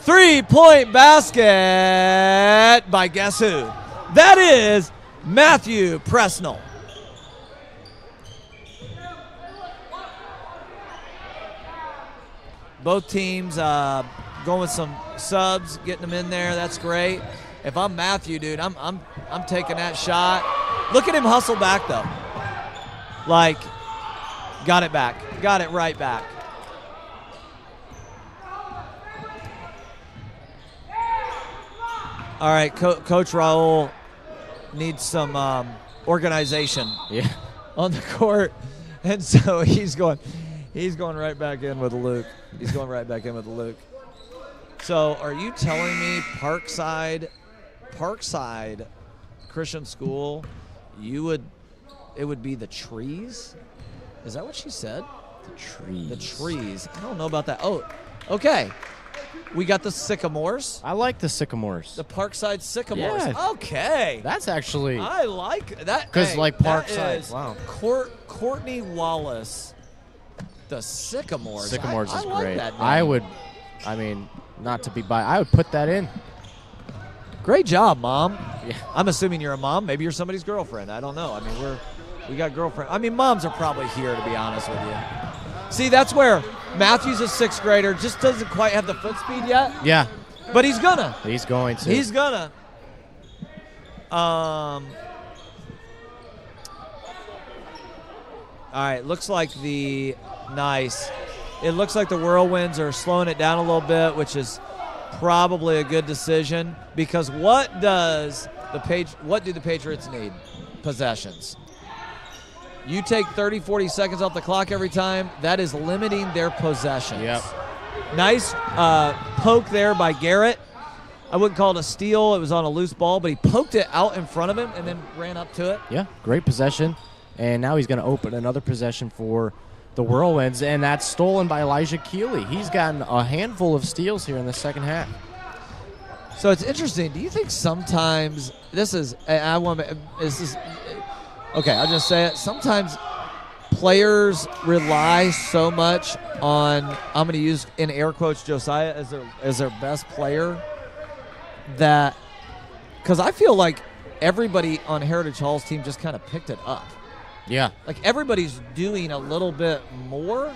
3-point basket by guess who? That is Matthew Presnell. Both teams going with some subs, getting them in there. That's great. If I'm Matthew, dude, I'm taking that shot. Look at him hustle back though. Got it back. Got it right back. All right, Coach Raul needs some organization on the court, and so he's going right back in with Luke. He's going right back in with Luke. So are you telling me Parkside Christian School, it would be the trees? Is that what she said? The trees. The trees. I don't know about that. Oh, okay. We got the Sycamores. I like the Sycamores. The Parkside Sycamores. Yeah. Okay. That's actually. I like that. Because Parkside. That is wow. Courtney Wallace. The Sycamores. Sycamores is like great. That name. Not to be biased, I would put that in. Great job, Mom. Yeah. I'm assuming you're a mom. Maybe you're somebody's girlfriend. I don't know. I mean, we got girlfriend. I mean, moms are probably here, to be honest with you. See, that's where Matthew's a 6th grader, just doesn't quite have the foot speed yet. Yeah. But he's gonna. He's going to. He's gonna. All right, looks like the Whirlwinds are slowing it down a little bit, which is probably a good decision, because what do the Patriots need? Possessions. You take 30, 40 seconds off the clock every time, that is limiting their possessions. Yep. Nice poke there by Garrett. I wouldn't call it a steal. It was on a loose ball, but he poked it out in front of him and then ran up to it. Yeah, great possession. And now he's going to open another possession for the Whirlwinds, and that's stolen by Elijah Keeley. He's gotten a handful of steals here in the second half. So it's interesting. Do you think sometimes okay, I'll just say it. Sometimes players rely so much on, I'm going to use in air quotes Josiah as their best player, that, because I feel like everybody on Heritage Hall's team just kind of picked it up. Yeah. Like everybody's doing a little bit more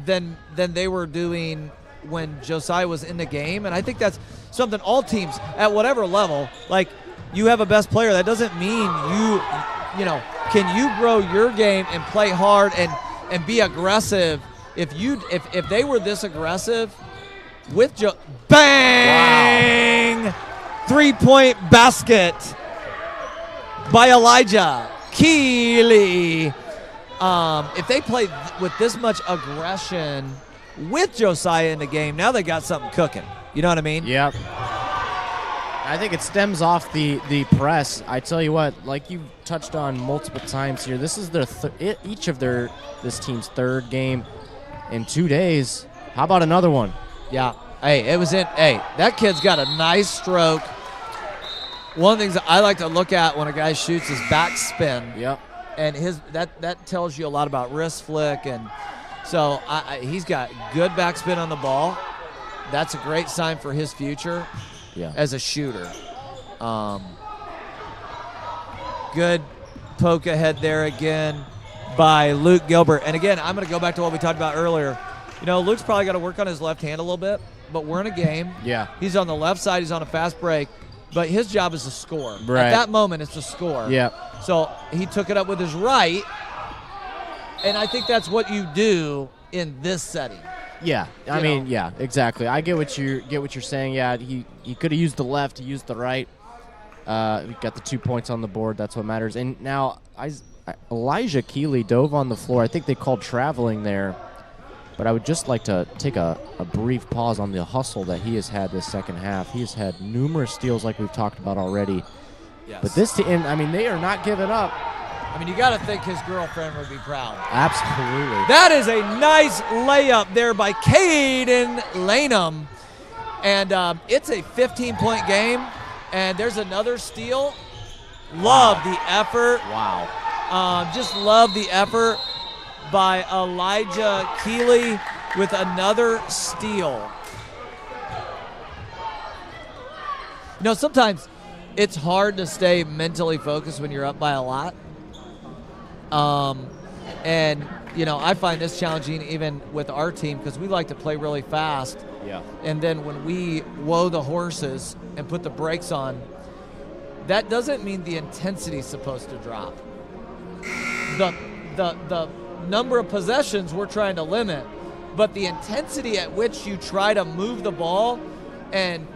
than they were doing when Josiah was in the game. And I think that's something all teams at whatever level, like, you have a best player. That doesn't mean can you grow your game and play hard and be aggressive? If they were this aggressive with bang! Wow. Three-point basket by Elijah Keeley. If they play with this much aggression with Josiah in the game, now they got something cooking. You know what I mean? Yep. I think it stems off the press. I tell you what, like you touched on multiple times here, this is their this team's third game in 2 days. How about another one? Yeah. Hey, that kid's got a nice stroke. One of the things that I like to look at when a guy shoots is backspin. Yep. And that tells you a lot about wrist flick, and so he's got good backspin on the ball. That's a great sign for his future as a shooter. Good poke ahead there again by Luke Gilbert. And again, I'm going to go back to what we talked about earlier. You know, Luke's probably got to work on his left hand a little bit, but we're in a game. Yeah. He's on the left side. He's on a fast break. But his job is to score. Right. At that moment, it's to score. Yeah. So he took it up with his right, and I think that's what you do in this setting. Yeah, I mean, yeah, exactly. I get what you're saying. Yeah, he could have used the left, he used the right. We got the 2 points on the board. That's what matters. And now Elijah Keeley dove on the floor. I think they called traveling there. But I would just like to take a brief pause on the hustle that he has had this second half. He has had numerous steals like we've talked about already. Yes. But this team, I mean, they are not giving up. I mean, you got to think his girlfriend would be proud. Absolutely. That is a nice layup there by Caden Lanham. And it's a 15-point game, and there's another steal. Love the effort. Wow. Just love the effort by Elijah Keeley with another steal. You know, sometimes it's hard to stay mentally focused when you're up by a lot. And, you know, I find this challenging even with our team because we like to play really fast. Yeah. And then when we woe the horses and put the brakes on, that doesn't mean the intensity is supposed to drop. The number of possessions we're trying to limit, but the intensity at which you try to move the ball and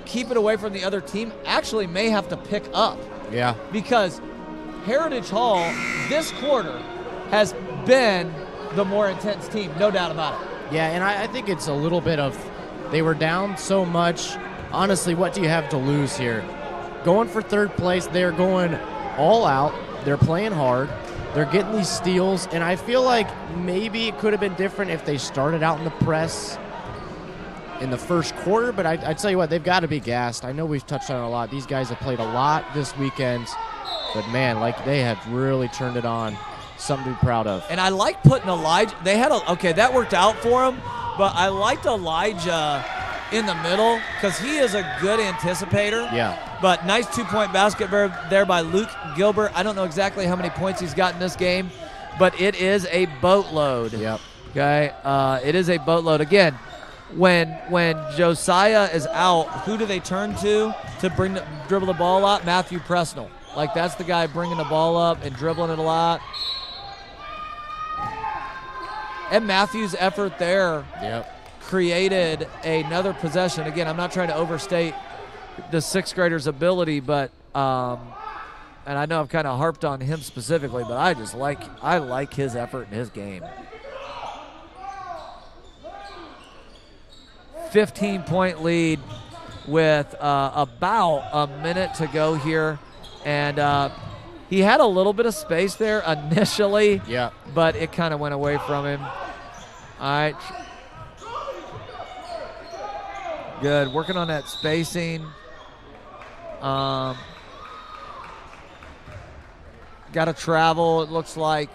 keep it away from the other team actually may have to pick up. Yeah. Because Heritage Hall this quarter has been the more intense team, no doubt about it. Yeah, and I think it's a little bit of they were down so much. Honestly, what do you have to lose here? Going for third place, they're going all out. They're playing hard. They're getting these steals, and I feel like maybe it could have been different if they started out in the press in the first quarter, but I tell you what, they've got to be gassed. I know we've touched on it a lot. These guys have played a lot this weekend, but, man, like they have really turned it on. Something to be proud of. And I like putting Elijah. They had okay, that worked out for him, but I liked Elijah in the middle because he is a good anticipator. Yeah. But nice 2-point basket there by Luke Gilbert. I don't know exactly how many points he's got in this game, but it is a boatload. Yep. Okay. It is a boatload. Again, when Josiah is out, who do they turn to dribble the ball up? Matthew Presnell. Like that's the guy bringing the ball up and dribbling it a lot. And Matthew's effort there created another possession. Again, I'm not trying to overstate the sixth grader's ability, but and I know I've kind of harped on him specifically, but I like his effort in his game. 15-point lead with about a minute to go here, and he had a little bit of space there initially, but it kind of went away from him. All right. Good. Working on that spacing. Got to travel, it looks like.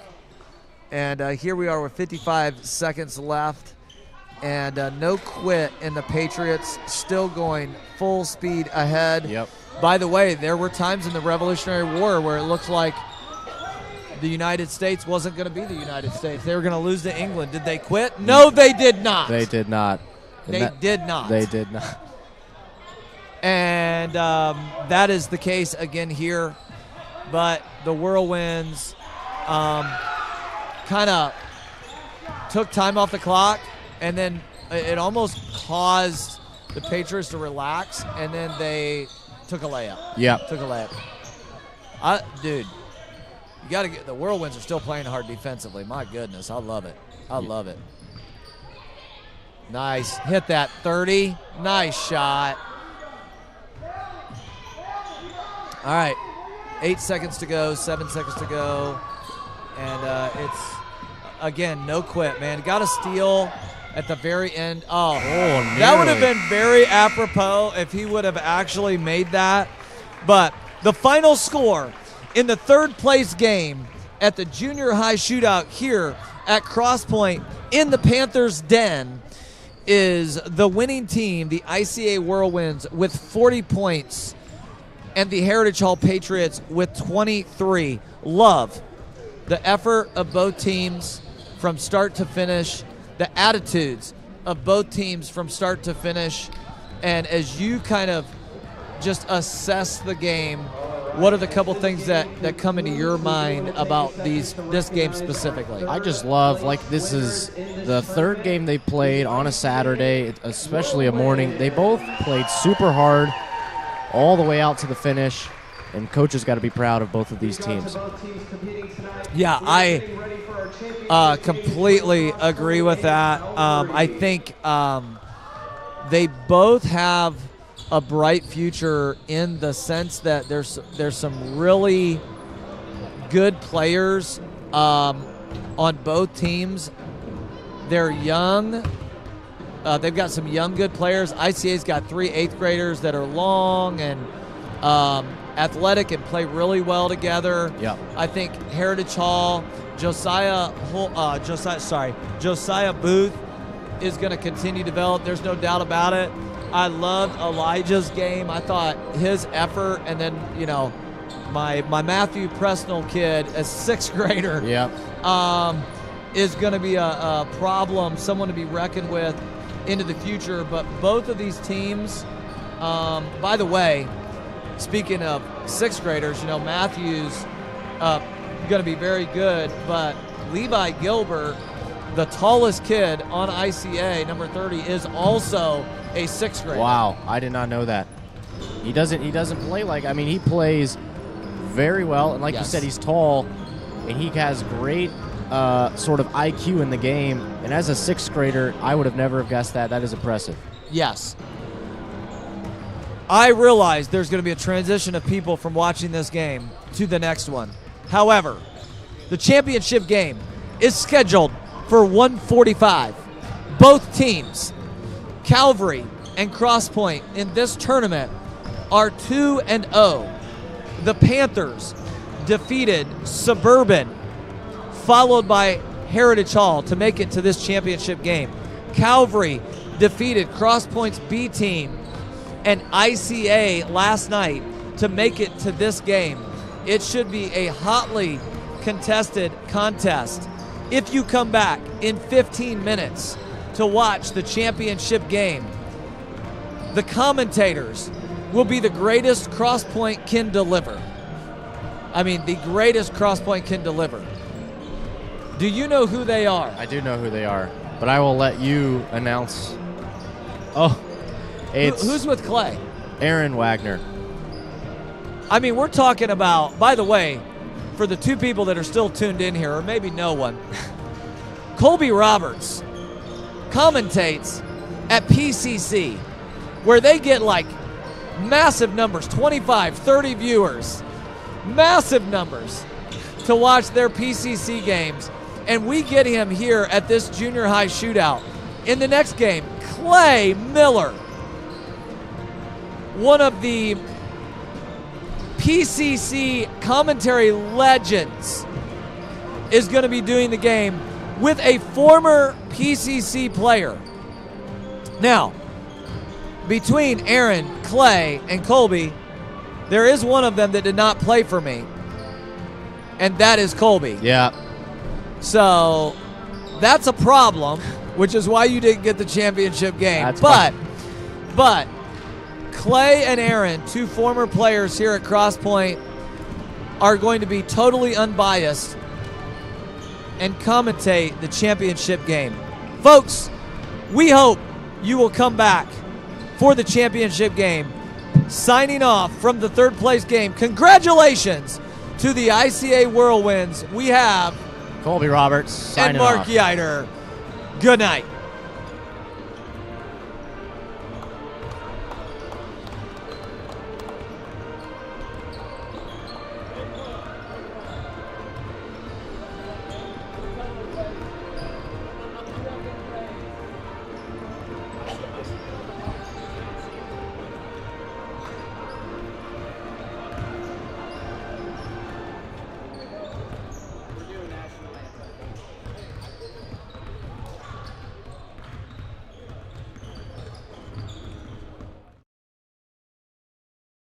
And here we are with 55 seconds left. And no quit in the Patriots, still going full speed ahead. Yep. By the way, there were times in the Revolutionary War where it looked like the United States wasn't going to be the United States. They were going to lose to England. Did they quit? No, they did not. They did not. They did not. They did not. And that is the case again here. But the Whirlwinds kind of took time off the clock, and then it almost caused the Patriots to relax, and then they took a layup. Yeah. Took a layup. Dude, you got to get – the Whirlwinds are still playing hard defensively. My goodness, I love it. I love it. Nice. Hit that 30. Nice shot. All right. 8 seconds to go, 7 seconds to go. And it's, again, no quit, man. Got a steal at the very end. Oh, that would have been very apropos if he would have actually made that. But the final score in the third-place game at the junior high shootout here at Cross Point in the Panthers' den is the winning team, the ICA Whirlwinds, with 40 points, and the Heritage Hall Patriots with 23. Love the effort of both teams from start to finish, the attitudes of both teams from start to finish, and as you kind of just assess the game, what are the couple things that come into your mind about this game specifically? I just love, like, this is the third game they played on a Saturday, especially a morning. They both played super hard all the way out to the finish, and coaches got to be proud of both of these teams. Yeah, I completely agree with that. I think they both have a bright future in the sense that there's some really good players on both teams. They're young. They've got some young, good players. ICA's got 3 8th graders that are long and athletic and play really well together. Yep. I think Heritage Hall, Josiah Booth is going to continue to develop. There's no doubt about it. I loved Elijah's game. I thought his effort, and then, you know, my Matthew Presnell kid, a 6th grader, is going to be a problem, someone to be reckoned with into the future. But both of these teams, by the way, speaking of 6th graders, you know, Matthew's going to be very good, but Levi Gilbert, the tallest kid on ICA, number 30, is also a 6th grader. Wow, I did not know that. He doesn't play like, I mean, he plays very well, and like you said, he's tall, and he has great sort of IQ in the game, and as a 6th grader, I would have never have guessed that. That is impressive. Yes. I realize there's going to be a transition of people from watching this game to the next one. However, the championship game is scheduled for 1:45. Both teams, Calvary and Cross Point, in this tournament are 2-0. The Panthers defeated Suburban, followed by Heritage Hall to make it to this championship game. Calvary defeated Cross Point's B team and ICA last night to make it to this game. It should be a hotly contested contest. If you come back in 15 minutes to watch the championship game, the commentators will be the greatest Cross Point can deliver. I mean, the greatest Cross Point can deliver. Do you know who they are? I do know who they are, but I will let you announce. Oh, it's who's with Clay? Aaron Wagner. I mean, we're talking about, by the way, for the 2 people that are still tuned in here, or maybe no one, Colby Roberts commentates at PCC, where they get like massive numbers, 25, 30 viewers, massive numbers to watch their PCC games. And we get him here at this junior high shootout. In the next game, Clay Miller, one of the PCC commentary legends, is going to be doing the game with a former PCC player. Now, between Aaron, Clay, and Colby, there is one of them that did not play for me, and that is Colby. Yeah. So that's a problem, which is why you didn't get the championship game. That's but Clay and Aaron, 2 former players here at Cross Point, are going to be totally unbiased and commentate the championship game. Folks, we hope you will come back for the championship game. Signing off from the third place game. Congratulations to the ICA Whirlwinds. We have Colby Roberts signing and Mark off. Yider. Good night.